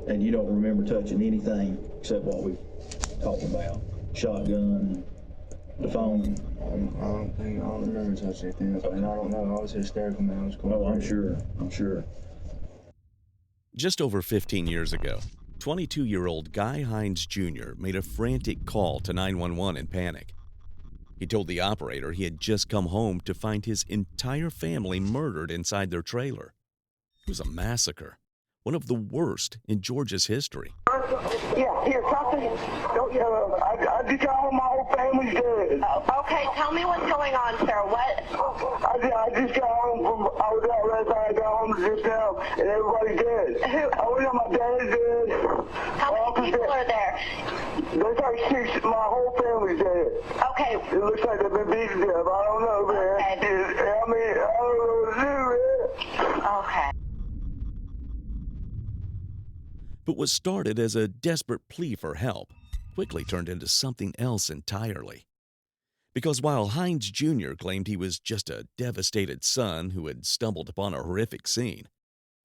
And you don't remember touching anything except what we talked about? Shotgun, the phone? I don't remember touching anything. I don't know. I was hysterical, man. I was going crazy. I'm sure. Just over 15 years ago, 22-year-old Guy Hines Jr. made a frantic call to 911 in panic. He told the operator he had just come home to find his entire family murdered inside their trailer. It was a massacre, one of the worst in Georgia's history. Yeah, here, talk to him. I just got home, my whole family's dead. Okay, tell me what's going on, sir. What? I just got home I was out last night, I got home just now, and everybody's dead. Who? My dad is dead. How many people are there? There's like 6, my whole family's dead. Okay. It looks like they've been beaten to death. I don't know, man. Okay. I don't know what to do, man. Okay. But what started as a desperate plea for help quickly turned into something else entirely. Because while Hines Jr. claimed he was just a devastated son who had stumbled upon a horrific scene,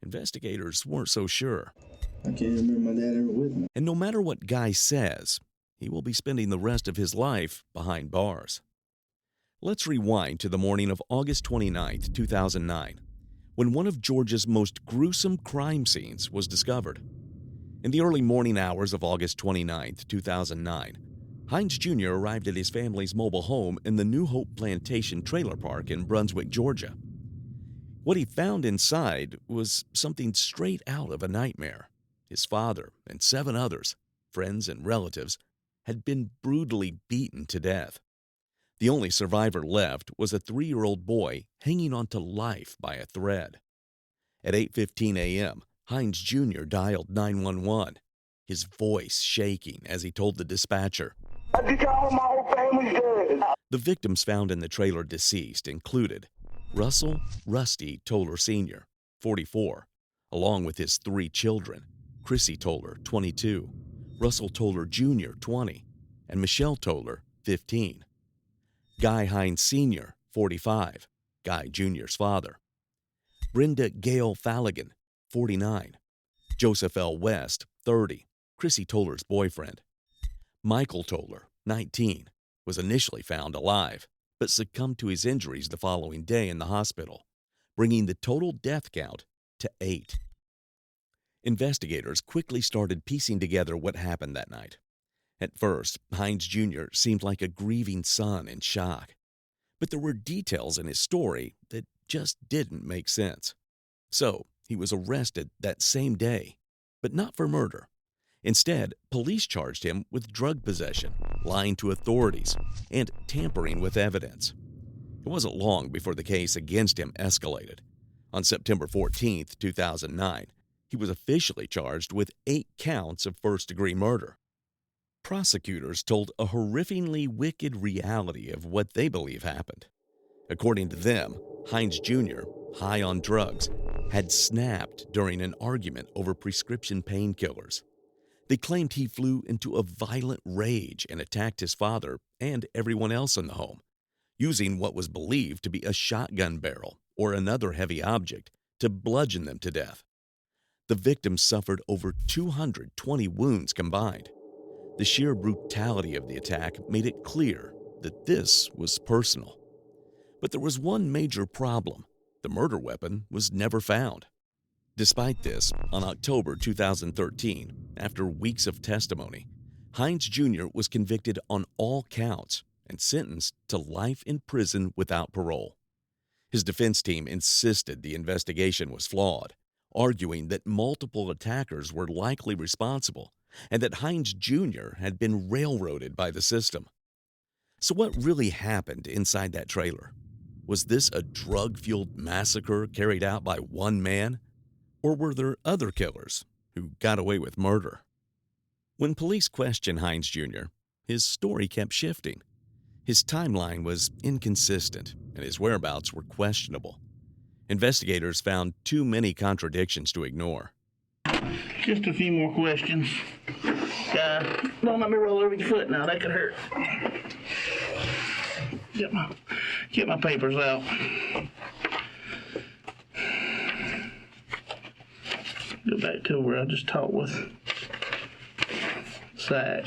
investigators weren't so sure. I can't remember my dad ever with me. And no matter what Guy says, he will be spending the rest of his life behind bars. Let's rewind to the morning of August 29, 2009, when one of Georgia's most gruesome crime scenes was discovered. In the early morning hours of August 29, 2009, Hines Jr. arrived at his family's mobile home in the New Hope Plantation Trailer Park in Brunswick, Georgia. What he found inside was something straight out of a nightmare. His father and 7 others, friends and relatives, had been brutally beaten to death. The only survivor left was a 3-year-old boy hanging on to life by a thread. At 8:15 a.m., Hines Jr. dialed 911, his voice shaking as he told the dispatcher, I just got home, my whole family's dead. The victims found in the trailer deceased included Russell Rusty Toller Sr., 44, along with his 3 children, Chrissy Toller, 22, Russell Toller Jr., 20, and Michelle Toller, 15. Guy Hines Sr., 45, Guy Jr.'s father. Brenda Gail Falligan, 49. Joseph L. West, 30, Chrissy Toller's boyfriend. Michael Toller, 19, was initially found alive, but succumbed to his injuries the following day in the hospital, bringing the total death count to 8. Investigators quickly started piecing together what happened that night. At first, Hines Jr. seemed like a grieving son in shock, but there were details in his story that just didn't make sense. So, he was arrested that same day, but not for murder. Instead, police charged him with drug possession, lying to authorities, and tampering with evidence. It wasn't long before the case against him escalated. On September 14, 2009, he was officially charged with 8 counts of first-degree murder. Prosecutors told a horrifyingly wicked reality of what they believe happened. According to them, Hines Jr., high on drugs, had snapped during an argument over prescription painkillers. They claimed he flew into a violent rage and attacked his father and everyone else in the home, using what was believed to be a shotgun barrel or another heavy object to bludgeon them to death. The victims suffered over 220 wounds combined. The sheer brutality of the attack made it clear that this was personal. But there was one major problem. The murder weapon was never found. Despite this, on October 2013, after weeks of testimony, Hines Jr. was convicted on all counts and sentenced to life in prison without parole. His defense team insisted the investigation was flawed, arguing that multiple attackers were likely responsible and that Hines Jr. had been railroaded by the system. So what really happened inside that trailer? Was this a drug-fueled massacre carried out by one man? Or were there other killers who got away with murder? When police questioned Hines Jr., his story kept shifting. His timeline was inconsistent, and his whereabouts were questionable. Investigators found too many contradictions to ignore. Just a few more questions. Don't let me roll over your foot now, that could hurt. Get my papers out. Go back to where I just talked with Zach.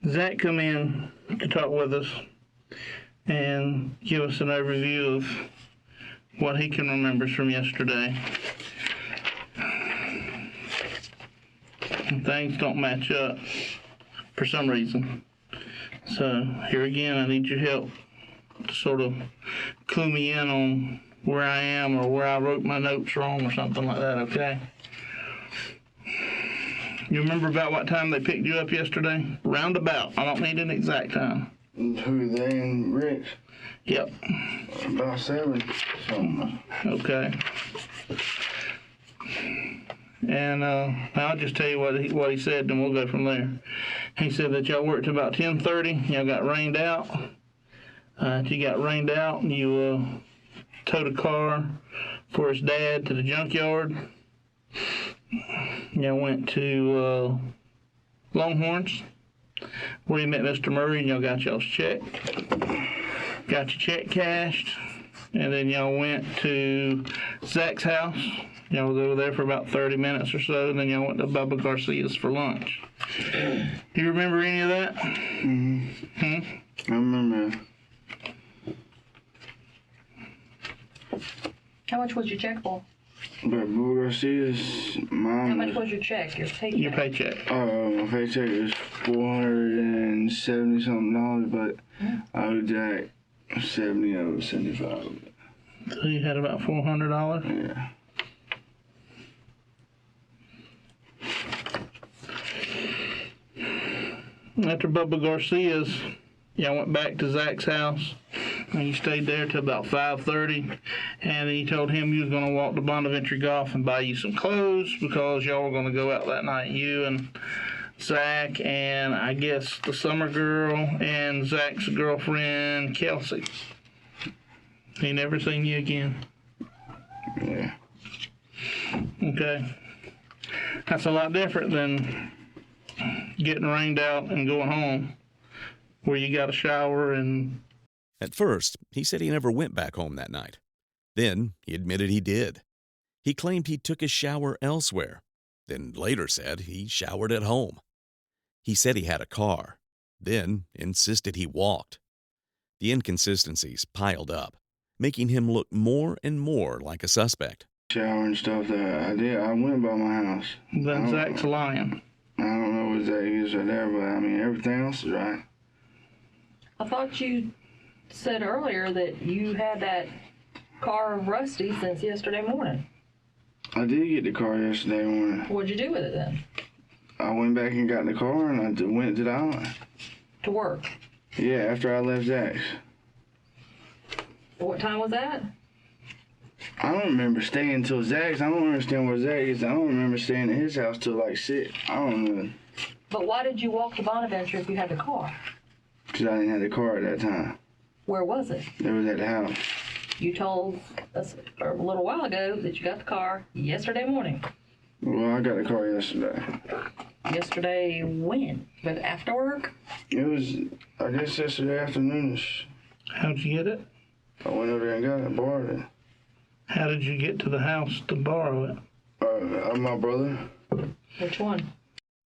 Zach come in to talk with us and give us an overview of what he can remember from yesterday. And things don't match up for some reason. So here again, I need your help to sort of clue me in on where I am or where I wrote my notes wrong or something like that, okay? You remember about what time they picked you up yesterday? Roundabout. I don't need an exact time. Who, they and Rick? Yep. About 7 something. Okay. And I'll just tell you what he said, then we'll go from there. He said that y'all worked till about 10:30. Y'all got rained out. You got rained out, and you towed a car for his dad to the junkyard. Y'all went to Longhorns, where you met Mr. Murray, and y'all got y'all's check. Got your check cashed, and then y'all went to Zach's house. Y'all was over there for about 30 minutes or so, and then y'all went to Bubba Garcia's for lunch. Do you remember any of that? Mm-hmm. I remember. How much was your check for? But Bubba Garcia's mom. How much was your check? Your paycheck? Your paycheck. My paycheck is $470 something, but I owed Jack 70 of it, 75. So you had about $400? Yeah. After Bubba Garcia's, y'all went back to Zach's house, and you stayed there till about 5:30, and then you told him you was going to walk to Bonaventure Golf and buy you some clothes because y'all were going to go out that night, you and Zach and I guess the summer girl and Zach's girlfriend, Kelsey. He never seen you again. Yeah. Okay. That's a lot different than getting rained out and going home, where you got a shower and... At first, he said he never went back home that night. Then, he admitted he did. He claimed he took his shower elsewhere, then later said he showered at home. He said he had a car, then insisted he walked. The inconsistencies piled up, making him look more and more like a suspect. Shower and stuff that I did, I went by my house. Then Zach's lying. I don't know what Zach is right there, but I mean, everything else is right. I thought you said earlier that you had that car rusty since yesterday morning. I did get the car yesterday morning. What'd you do with it then? I went back and got the car and I went to the island. To work? Yeah, after I left Zach's. What time was that? I don't remember staying till Zach's. I don't understand where Zach is. I don't remember staying at his house till like 6. I don't know. But why did you walk to Bonaventure if you had the car? Because I didn't have the car at that time. Where was it? It was at the house. You told us a little while ago that you got the car yesterday morning. Well, I got the car yesterday. Yesterday when? But after work? It was, I guess, yesterday afternoonish. How'd you get it? I went over there and got it, borrowed it. How did you get to the house to borrow it? My brother. Which one?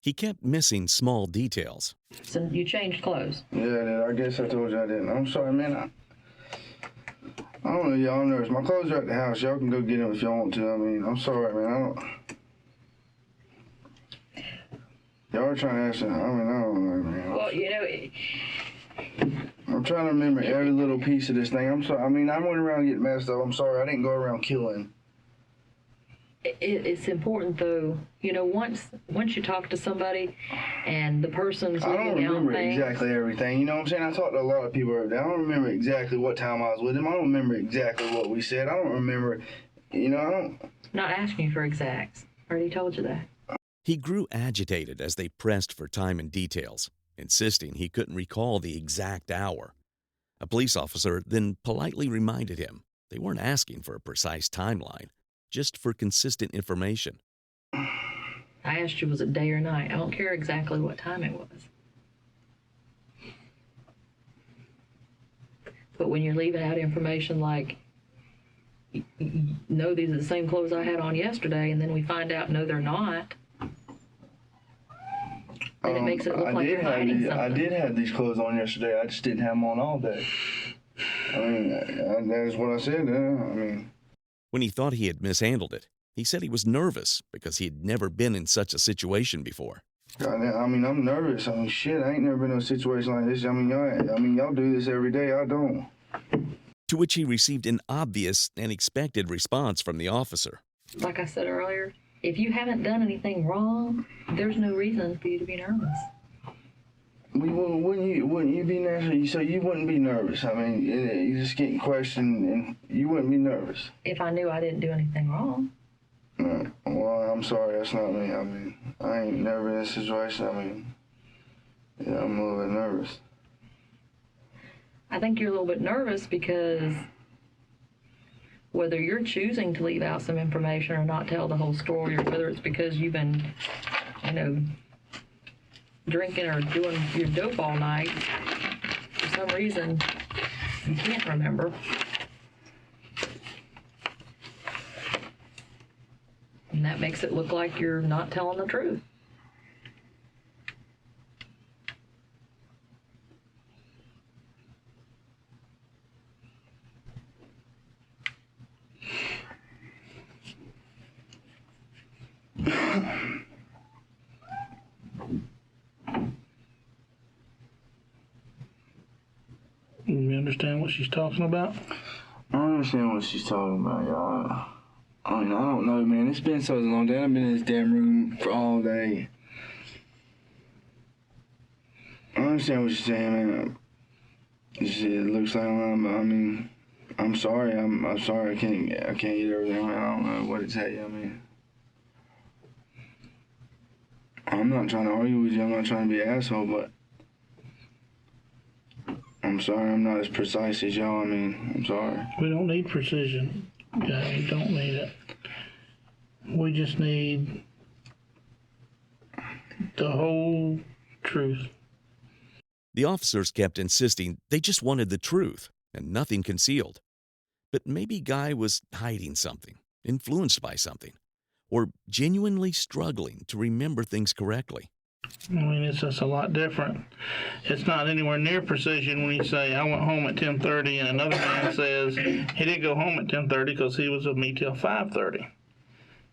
He kept missing small details. So you changed clothes? Yeah, I guess I told you I didn't. I'm sorry, man. I don't know, y'all nervous. My clothes are at the house. Y'all can go get them if y'all want to. I mean, I'm sorry, man. Y'all are trying to ask me. I mean, I don't know, man. Well, you know... I'm trying to remember every little piece of this thing. I'm sorry. I mean, I went around getting messed up. I'm sorry. I didn't go around killing. It's important, though, you know, once you talk to somebody and the person's I don't looking out remember things, exactly everything. You know what I'm saying? I talked to a lot of people every day. I don't remember exactly what time I was with him. I don't remember exactly what we said. I don't remember, you know, I don't... Not asking you for exacts. I already told you that. He grew agitated as they pressed for time and details, insisting he couldn't recall the exact hour. A police officer then politely reminded him they weren't asking for a precise timeline, just for consistent information. I asked you, was it day or night? I don't care exactly what time it was. But when you're leaving out information like, no, these are the same clothes I had on yesterday, and then we find out, no, they're not, then it makes it look like you're hiding something. I did have these clothes on yesterday. I just didn't have them on all day. I mean, that is what I said. When he thought he had mishandled it, he said he was nervous because he had never been in such a situation before. I'm nervous. Shit, I ain't never been in a situation like this. Y'all do this every day. I don't. To which he received an obvious and expected response from the officer. Like I said earlier, if you haven't done anything wrong, there's no reason for you to be nervous. Wouldn't you be nervous? So you wouldn't be nervous. You just getting questioned and you wouldn't be nervous. If I knew I didn't do anything wrong. No. Well, I'm sorry, that's not me. I ain't never been in a situation. I'm a little bit nervous. I think you're a little bit nervous because whether you're choosing to leave out some information or not tell the whole story, or whether it's because you've been, drinking or doing your dope all night, for some reason you can't remember. And that makes it look like you're not telling the truth. You understand what she's talking about? I understand what she's talking about, y'all. I don't know, man. It's been so long. I've been in this damn room for all day. I understand what you're saying, man. It looks like I'm sorry. I'm sorry. I can't get everything. I don't know what to tell you. I'm not trying to argue with you. I'm not trying to be an asshole, but I'm sorry. I'm not as precise as y'all. I'm sorry. We don't need precision. Okay, we don't need it. We just need the whole truth. The officers kept insisting they just wanted the truth and nothing concealed. But maybe Guy was hiding something, influenced by something, or genuinely struggling to remember things correctly. It's just a lot different. It's not anywhere near precision when you say, I went home at 10:30, and another man says he didn't go home at 10:30 because he was with me till 5:30.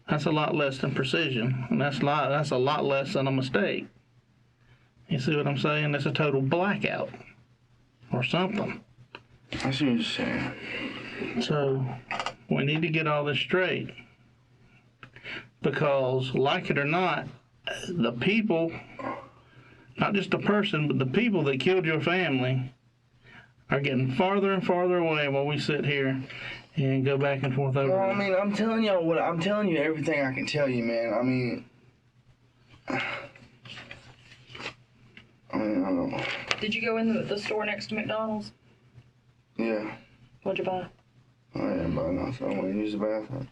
That's a lot less than precision, and that's a lot less than a mistake. You see what I'm saying? That's a total blackout or something. I see what you're saying. So we need to get all this straight, because like it or not, the people, not just the person, but the people that killed your family are getting farther and farther away while we sit here and go back and forth over. Well, I'm telling you everything I can tell you, man. I don't know. Did you go in the store next to McDonald's? Yeah. What'd you buy? I didn't buy nothing. I went to use the bathroom.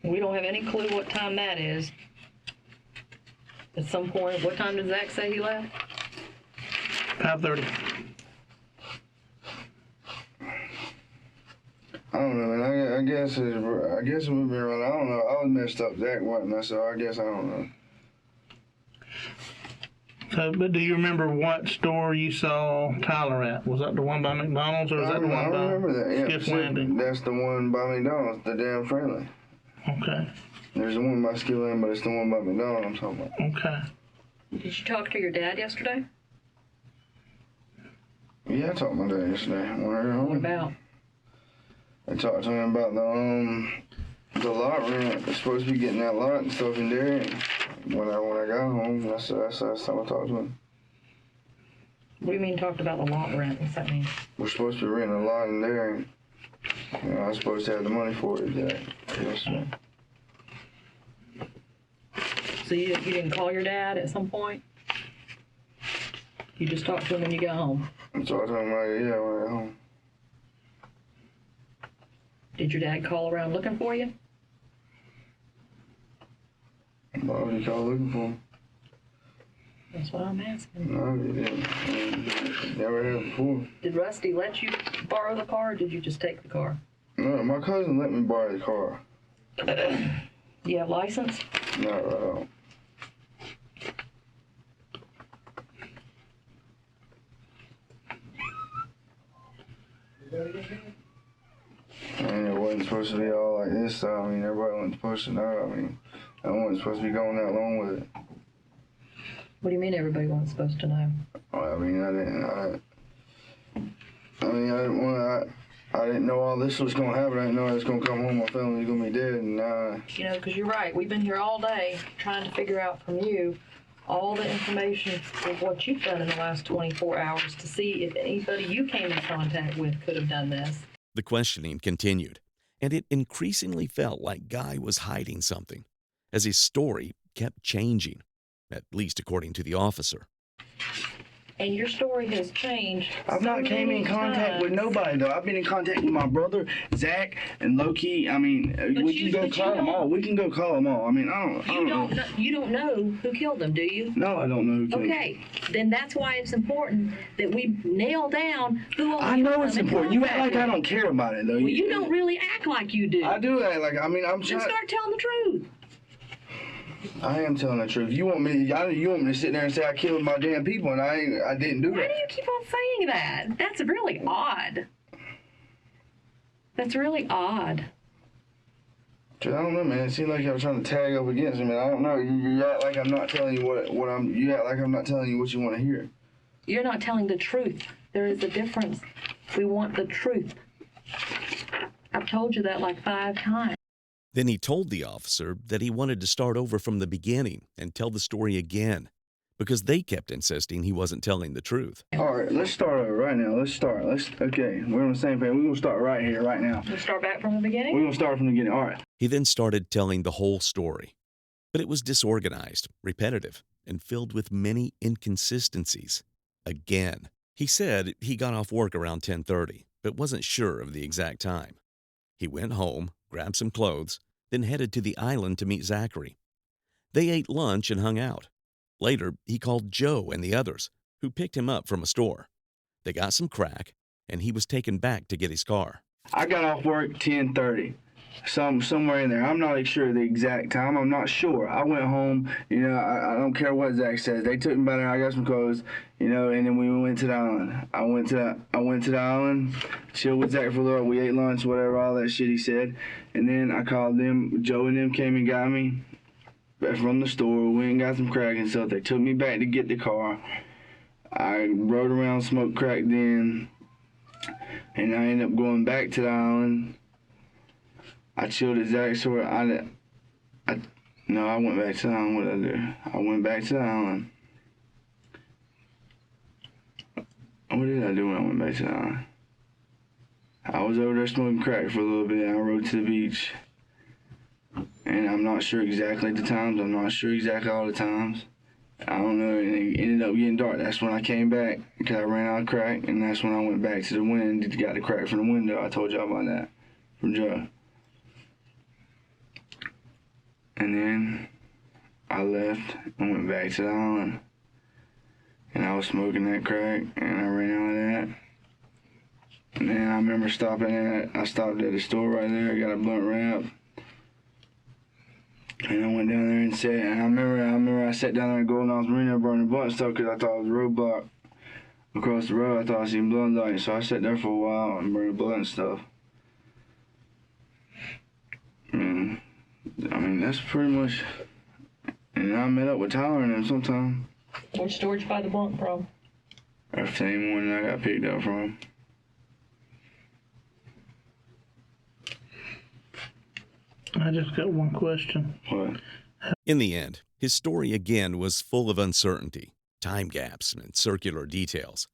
We don't have any clue what time that is. At some point, what time did Zach say he left? 5:30. I don't know, man. I guess it's moving around. I don't know. I was messed up. Zach wasn't, so I guess I don't know. So, but do you remember what store you saw Tyler at? Was that the one by McDonald's, or was that the one by remember that. Skiff Landing? That's the one by McDonald's, the damn friendly. Okay. There's the one by Skiff Landing, but it's the one by McDonald's I'm talking about. Okay. Did you talk to your dad yesterday? Yeah, I talked to my dad yesterday. What about? I talked to him about the lot rent. They're supposed to be getting that lot and stuff in there. And when I got home, that's the last time I talked to him. What do you mean talked about the lot rent? What's that mean? We're supposed to be renting a lot in there. And, I was supposed to have the money for it. Yes, man. So you didn't call your dad at some point? You just talked to him when you got home? I talked to him when I got home. Did your dad call around looking for you? Why would he call looking for him? That's what I'm asking. No, he didn't. Never had before. Did Rusty let you borrow the car, or did you just take the car? No, my cousin let me borrow the car. You have license? No, I don't. And it wasn't supposed to be all like this, so I mean, everybody wasn't supposed to know. I mean, I wasn't supposed to be going that long with it. What do you mean everybody wasn't supposed to know? I mean, I didn't know all this was gonna happen. I didn't know I was gonna come home, my family was gonna be dead, and You know, because you're right. We've been here all day trying to figure out from you all the information of what you've done in the last 24 hours to see if anybody you came in contact with could have done this. The questioning continued, and it increasingly felt like Guy was hiding something, as his story kept changing, at least according to the officer. And your story has changed. I've not came in contact with nobody, though. I've been in contact with my brother, Zach, and Loki. I mean, we can go call them all. We can go call them all. I mean, I don't know. You don't know who killed them, do you? No, I don't know who killed them. Okay, then that's why it's important that we nail down who all I know it's important. You act like I don't care about it, though. Well, you don't really act like you do. I do act like, I mean, I'm Then trying. start telling the truth. I am telling the truth. You want me to sit there and say I killed my damn people, and I didn't do Why that. do you keep on saying that? That's really odd. That's really odd. I don't know, man. It seems like you're trying to tag up against me, man. I don't know. You act like I'm not telling you what I'm. You act like I'm not telling you what you want to hear. You're not telling the truth. There is a difference. We want the truth. I've told you that like 5 times. Then he told the officer that he wanted to start over from the beginning and tell the story again, because they kept insisting he wasn't telling the truth. All right, let's start over right now. Okay, we're on the same page. We're going to start right here, right now. We'll start back from the beginning? We're going to start from the beginning. All right. He then started telling the whole story, but it was disorganized, repetitive, and filled with many inconsistencies. Again, he said he got off work around 10:30, but wasn't sure of the exact time. He went home, grabbed some clothes, then headed to the island to meet Zachary. They ate lunch and hung out. Later, he called Joe and the others, who picked him up from a store. They got some crack, and he was taken back to get his car. I got off work 10:30, somewhere in there. I'm not sure the exact time. I'm not sure. I went home. You know, I don't care what Zach says. They took me by there. I got some clothes. You know, and then we went to the island. I went to the island, chilled with Zach for a little. We ate lunch, whatever, all that shit he said. And then I called them. Joe and them came and got me from the store. We went and got some crack and stuff. They took me back to get the car. I rode around, smoked crack then, and I ended up going back to the island. I chilled at Zach's store. I went back to the island. What did I do? I went back to the island. What did I do when I went back to the island? I was over there smoking crack for a little bit, and I rode to the beach. And I'm not sure exactly the times. I'm not sure exactly all the times. I don't know, and it ended up getting dark. That's when I came back, because I ran out of crack, and that's when I went back to the window and got the crack from the window. I told y'all about that from Joe. And then I left and went back to the island. And I was smoking that crack, and I ran out of that. And then I remember I stopped at the store right there, I got a blunt wrap. And I went down there and I remember I sat down there in Golden House Marina burning blunt stuff because I thought it was a roadblock across the road. I thought I seen blunt lights, so I sat there for a while and burned blunt and stuff. And I mean, that's pretty much. And I met up with Tyler and them sometime. Which store did you buy the blunt from? That's the same one I got picked up from. I just got one question. What? In the end, his story again was full of uncertainty, time gaps, and circular details.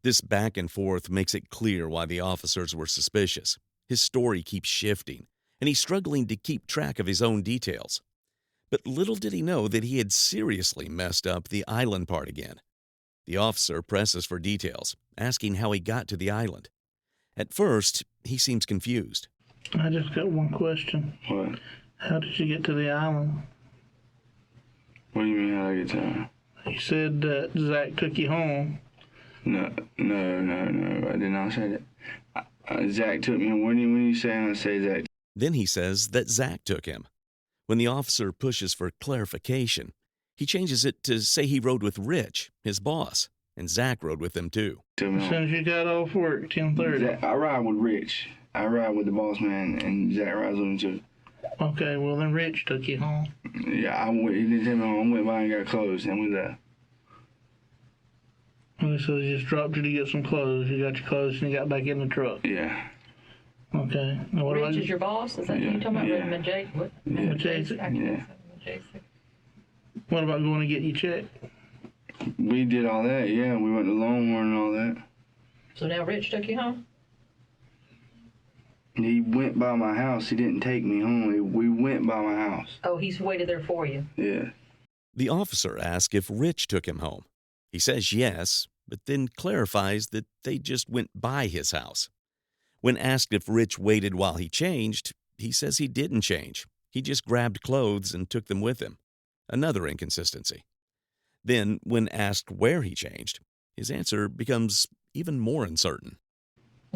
This back and forth makes it clear why the officers were suspicious. His story keeps shifting, and he's struggling to keep track of his own details. But little did he know that he had seriously messed up the island part again. The officer presses for details, asking how he got to the island. At first, he seems confused. I just got one question. What? How did you get to the island? What do you mean, how I get time? You said that Zach took you home. No, I did not say that. Zach took me. When you say I say Zach. Then he says that Zach took him. When the officer pushes for clarification, he changes it to say he rode with Rich, his boss, and Zach rode with them too. As soon as you got off work, 10:30. I ride with Rich. I ride with the boss man, and Zach rides with him too. Okay, well then Rich took you home. Yeah, he didn't take me home. I went by and got clothes, and we left. Okay, so they just dropped you to get some clothes. You got your clothes and you got back in the truck. Yeah. Okay. Now what Rich about is your boss? Is that what you're talking about? Yeah. What? Yeah. Majestic? Yeah. What about going to get you checked? We did all that, yeah. We went to Longhorn and all that. So now Rich took you home? He went by my house. He didn't take me home. We went by my house. Oh, he's waited there for you. Yeah. The officer asks if Rich took him home. He says yes, but then clarifies that they just went by his house. When asked if Rich waited while he changed, he says he didn't change. He just grabbed clothes and took them with him. Another inconsistency. Then, when asked where he changed, his answer becomes even more uncertain.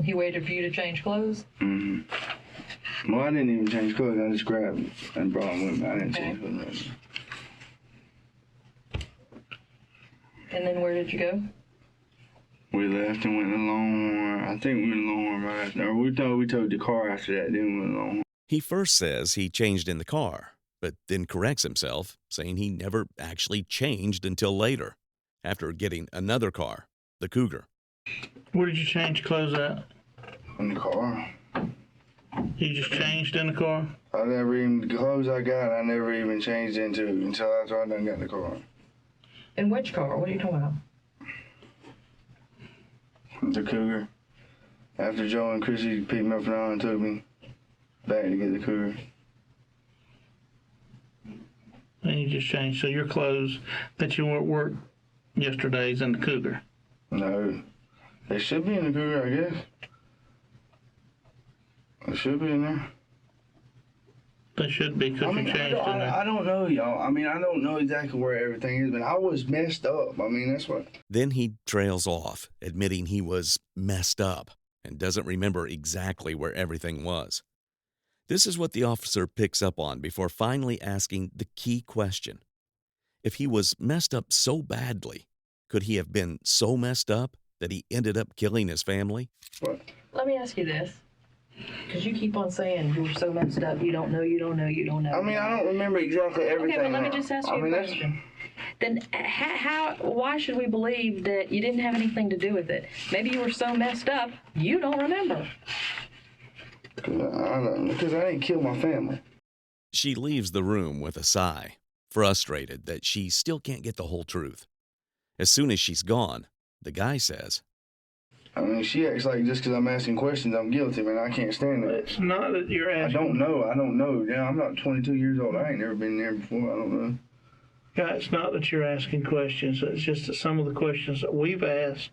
He waited for you to change clothes? Mm-hmm. Well, I didn't even change clothes. I just grabbed them and brought them with me. I didn't change clothes. And then where did you go? We left and went to Longhorn. I think we went to Longhorn right after. Or we towed the car after that. Then we went to Longhorn. He first says he changed in the car, but then corrects himself, saying he never actually changed until later, after getting another car, the Cougar. Where did you change clothes at? In the car. You just changed in the car? I never even, the clothes I got, I never even changed into until after I done got in the car. In which car? What are you talking about? The Cougar. After Joe and Chrissy picked me up and took me back to get the Cougar. And you just changed. So your clothes that you were at work yesterday's in the Cougar? No. They should be in the Cougar, I guess. They should be in there. They should be, because you changed in there. I don't know, y'all. I mean, I don't know exactly where everything is, but I was messed up. I mean, that's what. Then he trails off, admitting he was messed up and doesn't remember exactly where everything was. This is what the officer picks up on before finally asking the key question. If he was messed up so badly, could he have been so messed up that he ended up killing his family? What? Let me ask you this. Because you keep on saying you're so messed up, you don't know. I mean, I don't remember exactly everything. Okay, but let me just ask you a question. Then why should we believe that you didn't have anything to do with it? Maybe you were so messed up, you don't remember. Because I didn't kill my family. She leaves the room with a sigh, frustrated that she still can't get the whole truth. As soon as she's gone, the guy says, I mean, she acts like just because I'm asking questions, I'm guilty, man. I can't stand it. It's not that you're asking. I don't know. Yeah, I'm not 22 years old. I ain't never been there before. I don't know. Yeah, it's not that you're asking questions. It's just that some of the questions that we've asked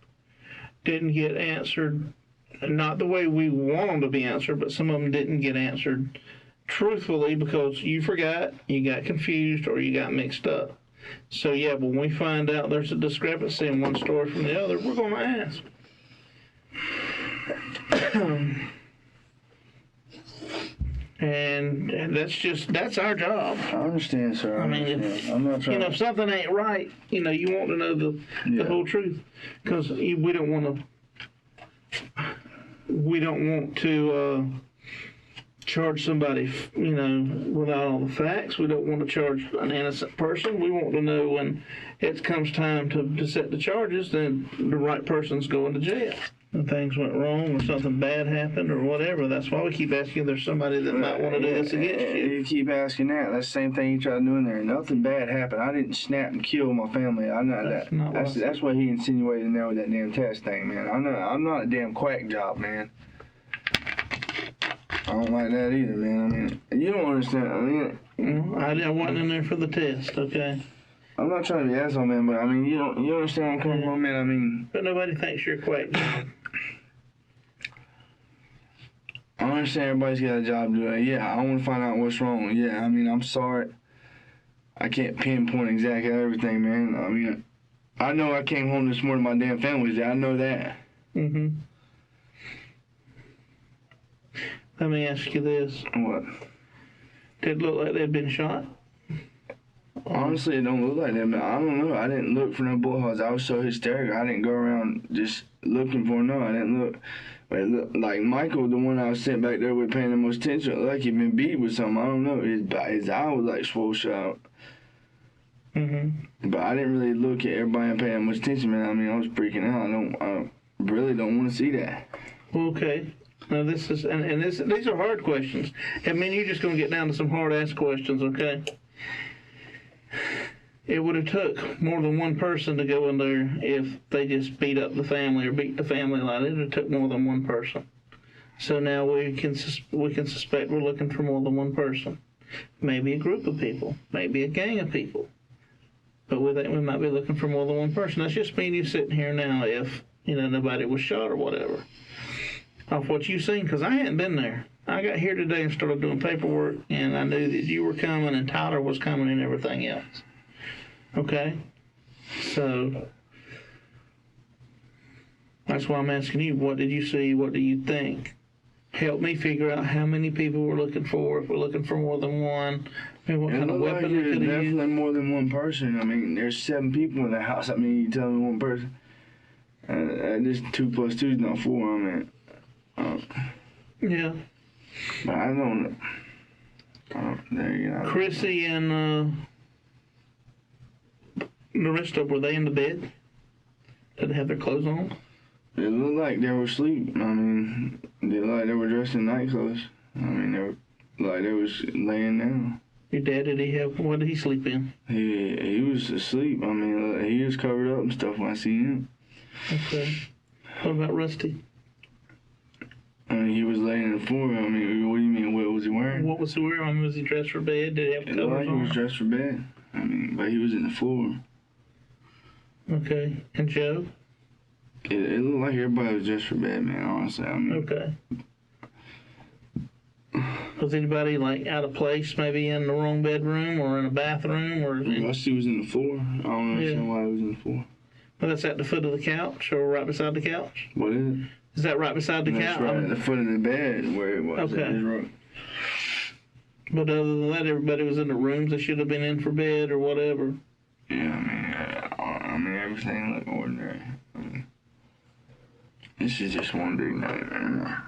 didn't get answered, not the way we want them to be answered, but some of them didn't get answered truthfully because you forgot, you got confused, or you got mixed up. So, yeah, when we find out there's a discrepancy in one story from the other, we're going to ask. And that's our job. I understand, sir. I mean, I'm not trying. if something ain't right, you want to know the whole truth, because we don't want to charge somebody, without all the facts. We don't want to charge an innocent person. We want to know when it comes time to set the charges, then the right person's going to jail. And things went wrong or something bad happened or whatever. That's why we keep asking if there's somebody that might want to do this against you. You keep asking that. That's the same thing you try to do in there. Nothing bad happened. I didn't snap and kill my family. I'm not that. That's what he insinuated in there with that damn test thing, man. I'm not a damn quack job, man. I don't like that either, man. I mean, you don't understand. I mean, I wasn't in there for the test, okay? I'm not trying to be asshole, man, but I mean, you understand where I'm coming from, man. I mean, but nobody thinks you're a quack job. I understand everybody's got a job to do. Yeah, I want to find out what's wrong. Yeah, I mean, I'm sorry. I can't pinpoint exactly everything, man. I mean, I know I came home this morning, my damn family's there. I know that. Mm-hmm. Let me ask you this. What? Did it look like they'd been shot? Honestly, it don't look like that, man. I don't know. I didn't look for no bullet holes. I was so hysterical. I didn't go around just looking for no. I didn't look. But it looked like Michael, the one I was sent back there with paying the most attention, it looked like he'd been beat with something. I don't know. His eye was like swole shut. Mm-hmm. But I didn't really look at everybody and pay that much attention, man. I mean, I was freaking out. I really don't want to see that. Okay. Now this is, and these are hard questions. I mean, you're just going to get down to some hard-ass questions, okay? It would have took more than one person to go in there if they just beat up the family or beat the family like that. It would have took more than one person. So now we can suspect we're looking for more than one person. Maybe a group of people. Maybe a gang of people. But with that, we might be looking for more than one person. That's just me and you sitting here now if, nobody was shot or whatever. Off what you've seen, because I hadn't been there. I got here today and started doing paperwork, and I knew that you were coming and Tyler was coming and everything else. Okay? So, that's why I'm asking you, what did you see? What do you think? Help me figure out how many people we're looking for, if we're looking for more than one. I mean, what kind of weapon they could have used. Definitely more than one person. I mean, there's 7 people in the house. I mean, you tell me one person. This 2 plus 2 is not 4. I mean, yeah. But I don't. There you go. Chrissy and the rest of them, were they in the bed? Did they have their clothes on? It looked like they were asleep. I mean, they looked like they were dressed in night clothes. I mean, they were like they was laying down. Your dad, what did he sleep in? He was asleep. I mean, he was covered up and stuff when I seen him. Okay. What about Rusty? I mean, he was laying in the floor. I mean, what do you mean? What was he wearing? What was he wearing? I mean, was he dressed for bed? Did he have covers like on? He was dressed for bed. I mean, but he was in the floor. Okay. And Joe? It looked like everybody was dressed for bed, man, honestly. I mean, okay. Was anybody, out of place, maybe in the wrong bedroom or in a bathroom? Or Rusty was in the floor. I don't understand why he was in the floor. Well, that's at the foot of the couch or right beside the couch? What is it? Is that right beside the couch? That's right at the foot of the bed where it was. Okay. But other than that, everybody was in the rooms they should have been in for bed or whatever. Yeah, I mean everything looked ordinary. I mean, this is just one big nightmare.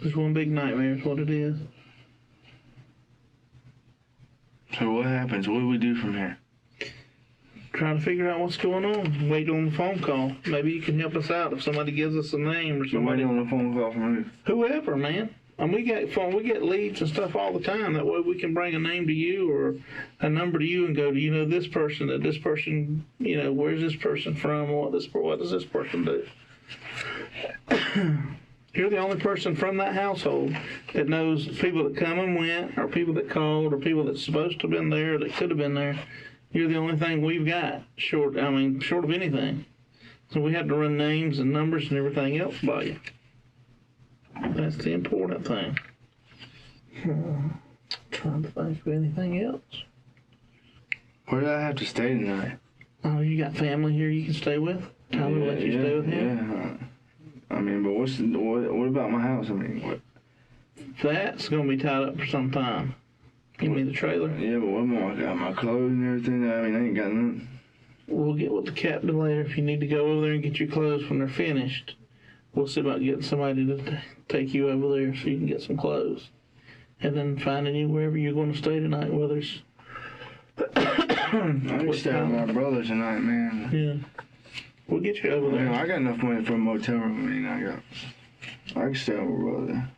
Just one big nightmare is what it is. So what happens? What do we do from here? Trying to figure out what's going on. Wait on the phone call. Maybe you can help us out if somebody gives us a name or somebody. Wait on the phone call from who? Whoever, man. And we get leads and stuff all the time. That way we can bring a name to you or a number to you and go, do you know this person? That this person, where's this person from? What does this person do? You're the only person from that household that knows people that come and went, or people that called, or people that's supposed to have been there, that could have been there. You're the only thing we've got, short of anything. So we had to run names and numbers and everything else by you. That's the important thing. Trying to think of anything else. Where do I have to stay tonight? Oh, you got family here you can stay with? Tyler let you stay with him? Yeah. I mean, but what about my house? I mean, what? That's going to be tied up for some time. You mean the trailer? Yeah, but what more? I got my clothes and everything. I mean, I ain't got nothing. We'll get with the captain later. If you need to go over there and get your clothes when they're finished, we'll see about getting somebody to take you over there so you can get some clothes. And then finding you wherever you're going to stay tonight, whether it's... I can stay with my brother tonight, man. Yeah. We'll get you over there. I got enough money for a motel room. I mean, I can stay with my brother.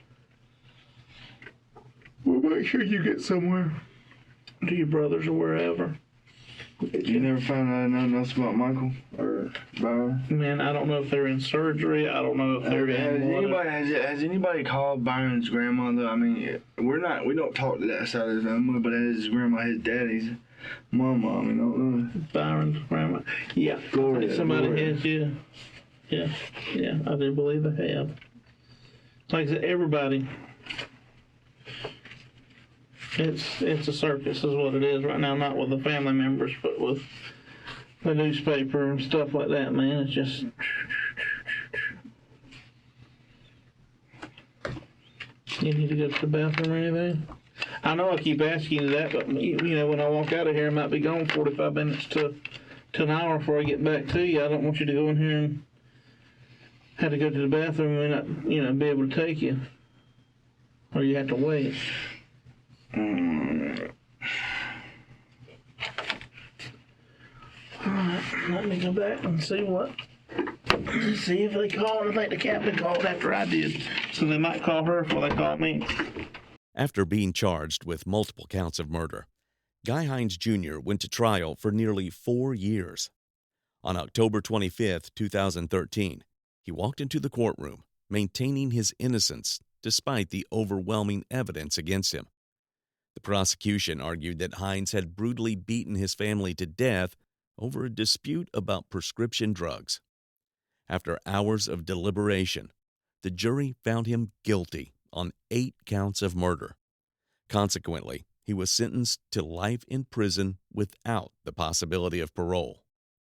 We'll make sure you get somewhere to your brothers or wherever. You never found out nothing else about Michael or Byron? Man, I don't know if they're in surgery. I don't know if they're has anybody called Byron's grandmother? I mean, we don't talk to that side of the family, but his grandma, his daddy's mama. I mean, I don't know. Byron's grandma. Yeah. Gloria. Somebody has, yeah. Yeah, I do believe they have. Like I said, everybody. It's a circus is what it is right now, not with the family members, but with the newspaper and stuff like that, man. It's just... You need to go to the bathroom or anything? I know I keep asking you that, but you know, when I walk out of here, I might be gone 45 minutes to an hour before I get back to you. I don't want you to go in here and have to go to the bathroom and not, you know, be able to take you. Or you have to wait. Alright, let me go back and see if they called. I think the captain called after I did. So they might call her before they call me. After being charged with multiple counts of murder, Guy Hines Jr. went to trial for nearly 4 years. On October 25, 2013, he walked into the courtroom, maintaining his innocence despite the overwhelming evidence against him. The prosecution argued that Hines had brutally beaten his family to death over a dispute about prescription drugs. After hours of deliberation, the jury found him guilty on 8 counts of murder. Consequently, he was sentenced to life in prison without the possibility of parole.